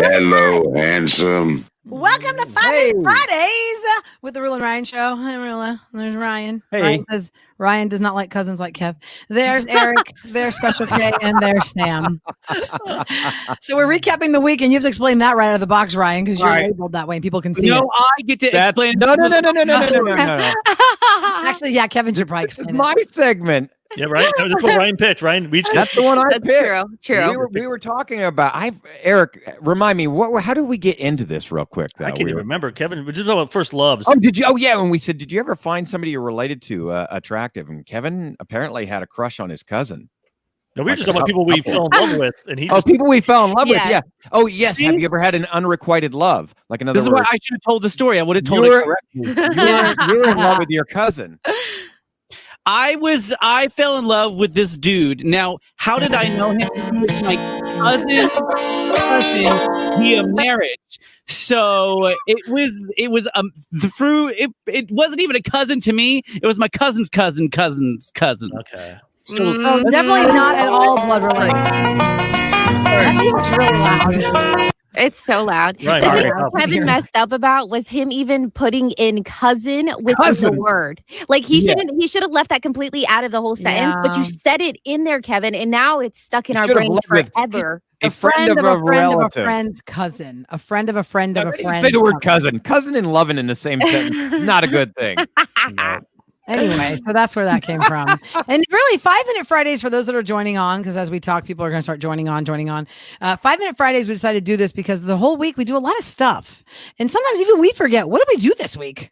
Hello, handsome. Welcome to Five Minute Fridays with the Roula and Ryan show. Hi, Roula. There's Ryan. Hey. Ryan says Ryan does not like cousins like Kev. There's Eric. There's Special K, and there's Sam. So we're recapping the week, and you have to explain that right out of the box, Ryan, because you're labeled that way, and people can see it. No, I get to explain. No. Actually, yeah, Kevin should probably This is explain my segment. Yeah, right. That's what Ryan pitched. Ryan, That's the one I That's picked. true. We were talking about. Eric, remind me. How did we get into this real quick? I can't even remember. Kevin, we just talking about first loves. Oh, did you? Oh, yeah. When we said, did you ever find somebody you're related to attractive? And Kevin apparently had a crush on his cousin. No, we were just talking about people we fell in love with, and he. People we fell in love with. Yeah. Oh, yes. See? Have you ever had an unrequited love? Like another. This is why I should have told the story. I would have told it correctly. You were in love with your cousin. I fell in love with this dude. Now, how did I know him? He was my cousin via marriage. So it was through it wasn't even a cousin to me. It was my cousin's cousin's cousin. Okay. So definitely not at all blood related. That music's really loud. It's so loud. Right, The thing right. Kevin messed up about was him even putting in cousin within the word. Like he should have left that completely out of the whole sentence, but you said it in there, Kevin, and now it's stuck in our brains forever. A friend of a relative. A friend's cousin. A friend of a friend of a friend. Say the word cousin. Cousin and loving in the same sentence. Not a good thing. No. Anyway, so that's where that came from. And really, 5 Minute Fridays, for those that are joining on, because as we talk, people are going to start joining on. 5 Minute Fridays, we decided to do this because the whole week we do a lot of stuff. And sometimes even we forget, what did we do this week?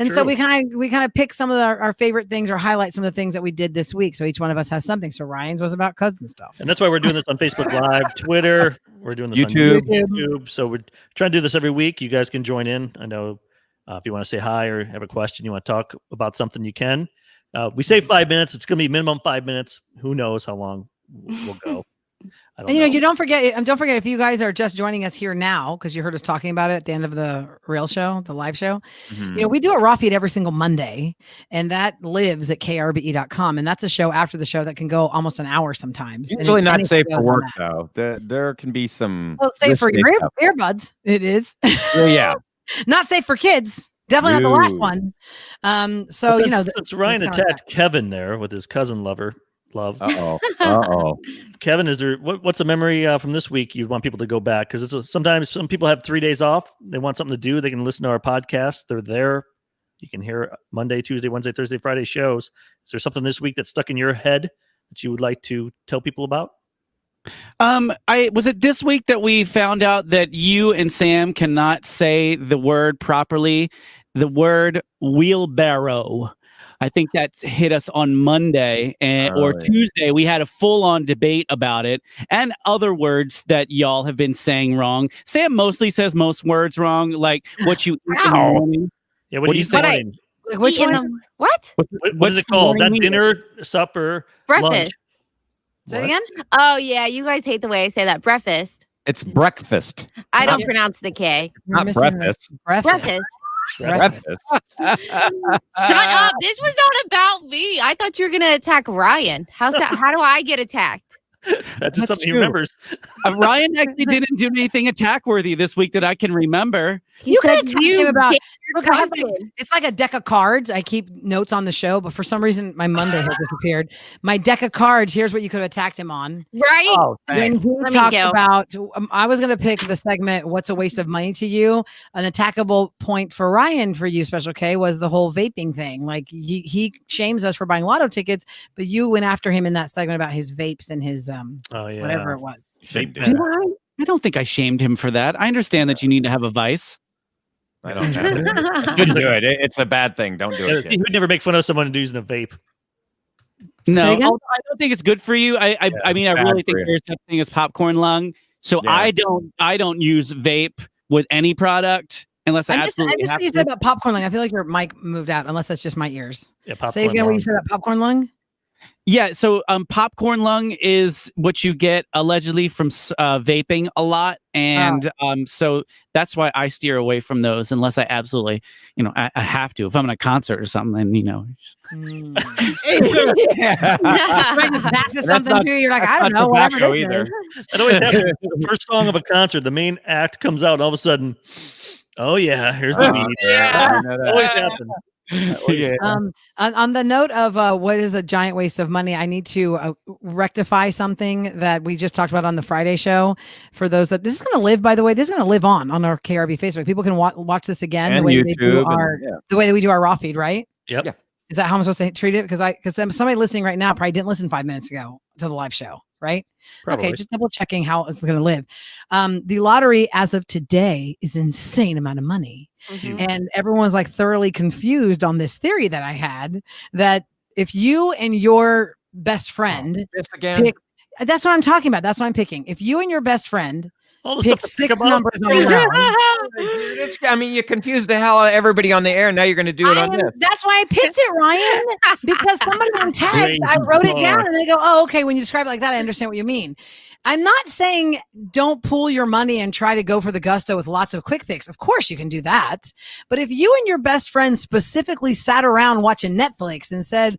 And so we kind of pick some of our favorite things or highlight some of the things that we did this week. So each one of us has something. So Ryan's was about cousin stuff. And that's why we're doing this on Facebook Live, Twitter. We're doing this YouTube. on YouTube. So we're trying to do this every week. You guys can join in. I know if you want to say hi or have a question, you want to talk about something, you can. We say 5 minutes. It's going to be minimum 5 minutes. Who knows how long we'll go. And you don't forget if you guys are just joining us here now, because you heard us talking about it at the end of the real show, the live show. Mm-hmm. We do a raw feed every single Monday, and that lives at krbe.com. And that's a show after the show that can go almost an hour sometimes. Usually not safe for work, though. There can be some. Well, safe for your earbuds. It is. Yeah. Not safe for kids. Definitely not the last one. Since Ryan attacked Kevin there with his cousin love. Uh-oh. Kevin, is there what's a memory from this week you'd want people to go back? Because sometimes some people have 3 days off. They want something to do. They can listen to our podcast. They're there. You can hear Monday, Tuesday, Wednesday, Thursday, Friday shows. Is there something this week that's stuck in your head that you would like to tell people about? Was it this week that we found out that you and Sam cannot say the word properly, the word wheelbarrow. I think that's hit us on Monday or Tuesday. We had a full-on debate about it and other words that y'all have been saying wrong. Sam mostly says most words wrong, like what you eat in the morning. Yeah, what do you say? Which one? What? What is it called? Not dinner, supper, breakfast. Lunch. Say it again? Oh, yeah. You guys hate the way I say that. Breakfast. It's breakfast. I don't pronounce the K. Not breakfast. Breakfast. Breakfast. Shut up. This was not about me. I thought you were going to attack Ryan. How do I get attacked? That's just something he remembers. Ryan actually didn't do anything attack-worthy this week that I can remember. You could attack him about. Look, it's like a deck of cards. I keep notes on the show, but for some reason my Monday has disappeared. My deck of cards. Here's what you could have attacked him on. Right. Oh, when he talks about, I was going to pick the segment, "What's a waste of money to you?" An attackable point for Ryan for you, Special K, was the whole vaping thing. Like he shames us for buying lotto tickets, but you went after him in that segment about his vapes and his whatever it was. I don't think I shamed him for that. I understand that you need to have a vice. I don't have it. Shouldn't do it. It's a bad thing. Don't do it. He would never make fun of someone who's using a vape. No, I don't think it's good for you. I mean, I really think there's something as popcorn lung. So I don't use vape with any product unless I absolutely have to. You said about popcorn lung. I feel like your mic moved out, unless that's just my ears. Yeah, popcorn Say again lung. what you said about popcorn lung. Yeah, so popcorn lung is what you get allegedly from vaping a lot, and so that's why I steer away from those unless I absolutely, I have to. If I'm in a concert or something, then something to you, you're like, I don't know, whatever this either. That always happens. The first song of a concert, the main act comes out, and all of a sudden, oh yeah, here's the weed. Yeah, Always happens. On the note of what is a giant waste of money, I need to rectify something that we just talked about on the Friday show. For those that this is going to live, by the way, this is going to live on our KRB Facebook. People can watch this again and the way YouTube the way that we do our raw feed, right? Yep. Yeah. Is that how I'm supposed to treat it? Because somebody listening right now probably didn't listen 5 minutes ago to the live show, right? Probably. Okay, just double checking how it's going to live. The lottery as of today is an insane amount of money. Mm-hmm. And everyone's like thoroughly confused on this theory that I had that if you and your best friend that's what I'm talking about. That's what I'm picking. If you and your best friend pick 6 numbers on your own. I mean, you confused the hell out of everybody on the air. Now you're going to do it on this. That's why I picked it, Ryan, because somebody on text, I wrote it down and they go, oh, okay. When you describe it like that, I understand what you mean. I'm not saying don't pool your money and try to go for the gusto with lots of quick picks. Of course you can do that. But if you and your best friend specifically sat around watching Netflix and said,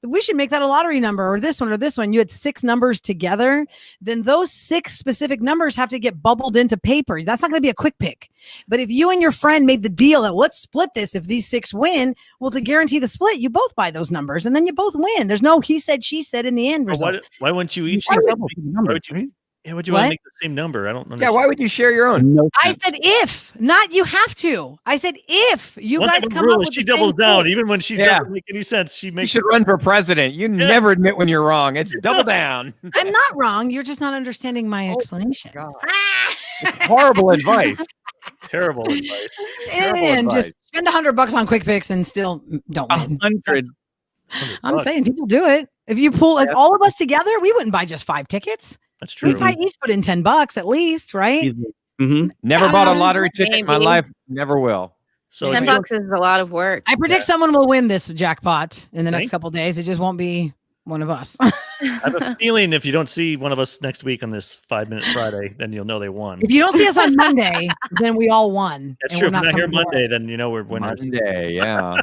we should make that a lottery number or this one. You had 6 numbers together, then those 6 specific numbers have to get bubbled into paper. That's not going to be a quick pick. But if you and your friend made the deal that let's split this, if these 6 win, well, to guarantee the split, you both buy those numbers and then you both win. There's no he said, she said in the end. Well, why wouldn't you each would you want to make the same number? I don't understand. Yeah, why would you share your own? I said if, not you have to. I said if you guys come up with she doubles down, even when she doesn't make any sense. She makes. You should run for president. You never admit when you're wrong. It's double down. I'm not wrong. You're just not understanding my explanation. Horrible advice. Terrible advice. And just spend $100 on quick picks and still don't win. 100. I'm saying people do it. If you pull like all of us together, we wouldn't buy just 5 tickets. That's true. We might each put in $10 at least, right? Mm-hmm. Never bought a lottery ticket in my life. Never will. So $10 is a lot of work. I predict someone will win this jackpot in the next couple of days. It just won't be one of us. I have a feeling if you don't see one of us next week on this 5-minute Friday, then you'll know they won. If you don't see us on Monday, then we all won. That's true. If we're not here Monday, then we're winners. Monday, yeah.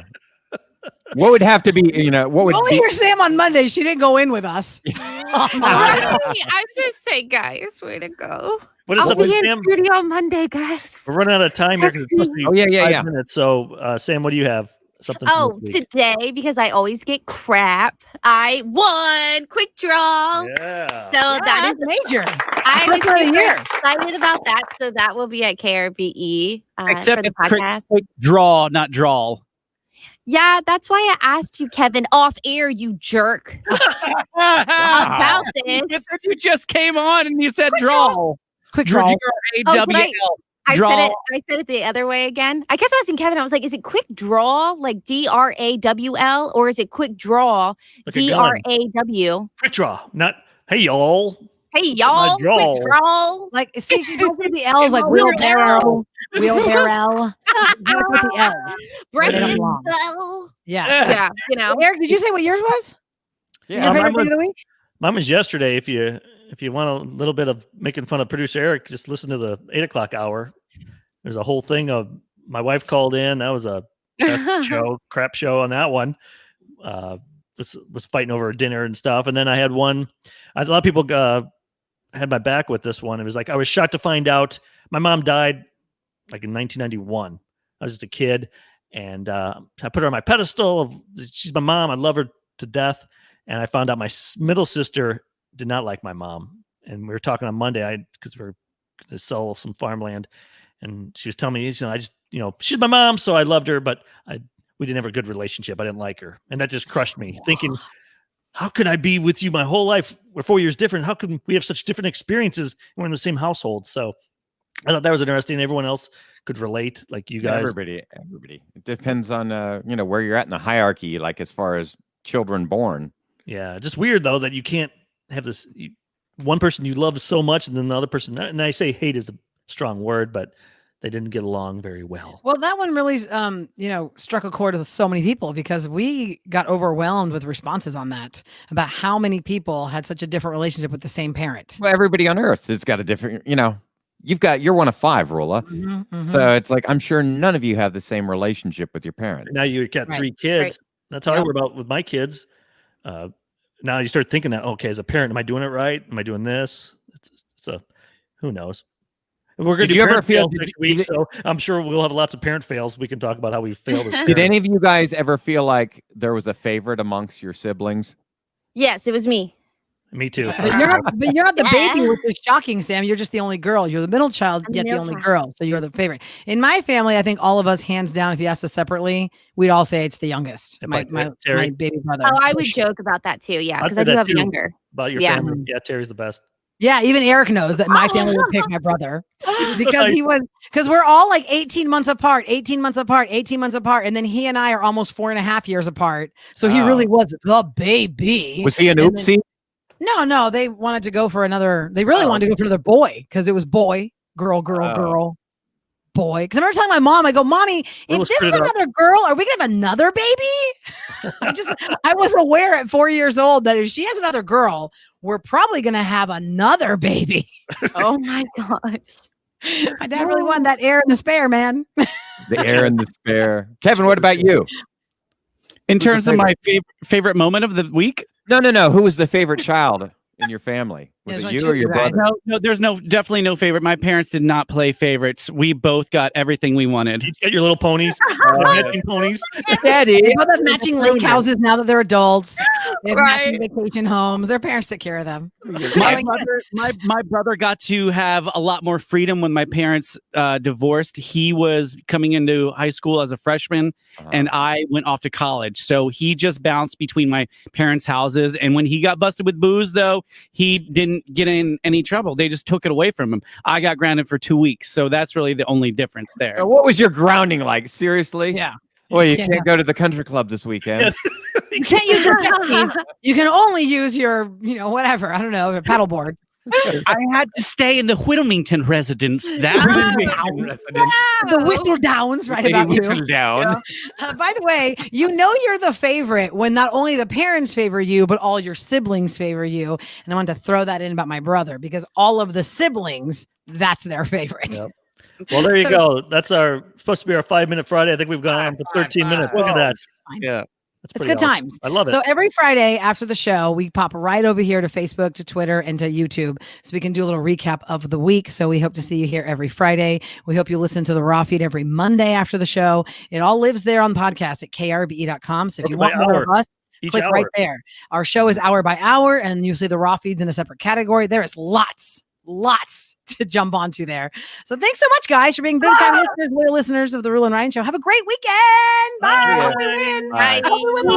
What would have to be, what would only hear Sam on Monday. She didn't go in with us. I'm just saying, guys, way to go. What is I'll up be with in Sam? studio on Monday, guys. We're running out of time here because it's supposed to be 5 minutes. So, Sam, what do you have? Something. Today, because I always get crap, I won quick draw. Yeah. So that is major. I was super excited about that. So that will be at KRBE. Except for the podcast. Quick draw, not drawl. Yeah, that's why I asked you, Kevin, off air, you jerk, about this. You just came on and you said draw. Quick draw. I said it the other way again. I kept asking Kevin, I was like, is it quick draw, like DRAWL, or is it quick draw, DRAW? Quick draw, not hey, y'all. Hey, y'all, quick draw. Like, see, she goes with the L's like wheelbarrow. Wheelbarrow. With the L. Breakfast bell. Yeah. Eric, did you say what yours was? Yeah. Your favorite thing of the week? Mine was yesterday. If you want a little bit of making fun of producer Eric, just listen to the 8 o'clock hour. There's a whole thing of my wife called in. That was a crap show on that one. Was fighting over dinner and stuff. And then I had one. A lot of people had my back with this one. It was like I was shocked to find out my mom died like in 1991. I was just a kid, and I put her on my pedestal. She's my mom. I love her to death. And I found out my middle sister did not like my mom. And we were talking on Monday because we were going to sell some farmland. And she was telling me, she's my mom, so I loved her, but we didn't have a good relationship. I didn't like her. And that just crushed me, thinking, how could I be with you my whole life? We're 4 years different. How can we have such different experiences when we're in the same household? So I thought that was interesting. Everyone else could relate, like you guys. Everybody. It depends on, where you're at in the hierarchy, like as far as children born. Yeah, just weird, though, that you can't have this one person you love so much and then the other person, and I say hate is a strong word, but they didn't get along very well. Well, that one really, struck a chord with so many people because we got overwhelmed with responses on that about how many people had such a different relationship with the same parent. Well, everybody on Earth has got a different, you're one of 5, Roula. So it's like, I'm sure none of you have the same relationship with your parents. Now you got 3 kids. Right. That's how I worry about with my kids. Now you start thinking that, okay, as a parent, am I doing it right? Am I doing this? It's a, who knows? We're going to do parent fails next week, so I'm sure we'll have lots of parent fails. We can talk about how we failed. Did any of you guys ever feel like there was a favorite amongst your siblings? Yes, it was me. Me too. But you're not the baby, which is shocking, Sam. You're just the only girl. You're the middle child, yet the only girl. So you're the favorite. In my family, I think all of us, hands down, if you asked us separately, we'd all say it's the youngest. My baby brother. Oh, I would joke about that too. Yeah, because I do have a younger. About your family. Yeah, Terry's the best. Yeah, even Eric knows that my family would pick my brother because we're all like 18 months apart, and then he and I are almost 4.5 years apart. So he really was the baby. Was he an oopsie? No, they wanted to go for another. They really wanted to go for another boy because it was boy, girl, boy. Because I remember telling my mom, I go, Mommy, if this is another girl, are we gonna have another baby? I was aware at 4 years old that if she has another girl, we're probably gonna have another baby. Oh my gosh. My dad really wanted that heir in the spare, man. The heir in the spare. Kevin, what about you? In terms of my favorite moment of the week? No. Who was the favorite child in your family? Was it you or your brother? No, there's definitely no favorite. My parents did not play favorites. We both got everything we wanted. You got your little ponies, matching ponies. Daddy. They both have matching lake houses now that they're adults. They have matching vacation homes. Their parents take care of them. My brother got to have a lot more freedom when my parents divorced. He was coming into high school as a freshman, and I went off to college. So he just bounced between my parents' houses. And when he got busted with booze, though, he didn't get in any trouble. They just took it away from him. I got grounded for 2 weeks. So that's really the only difference there. What was your grounding like? Seriously? Yeah. Well, you can't go to the country club this weekend. You can't use your skis. You can only use your, whatever. I don't know, your paddleboard. I had to stay in the Whittlington residence. The Whistle Downs, right about you. Down. By the way, you're the favorite when not only the parents favor you, but all your siblings favor you. And I wanted to throw that in about my brother because all of the siblings, that's their favorite. Yep. Well, there you go. That's supposed to be our 5-minute Friday. I think we've gone on for 13 minutes. Look at that. Yeah. It's good times. I love it. So every Friday after the show, we pop right over here to Facebook, to Twitter, and to YouTube so we can do a little recap of the week. So we hope to see you here every Friday. We hope you listen to the Raw feed every Monday after the show. It all lives there on podcast at krbe.com. So if you want more of us, click right there. Our show is hour by hour, and you see the Raw feeds in a separate category. There is lots to jump onto there. So thanks so much, guys, for being big time listeners, loyal listeners of the Roula and Ryan Show. Have a great weekend. Bye. Bye. Hope we win. Bye. Hope we win.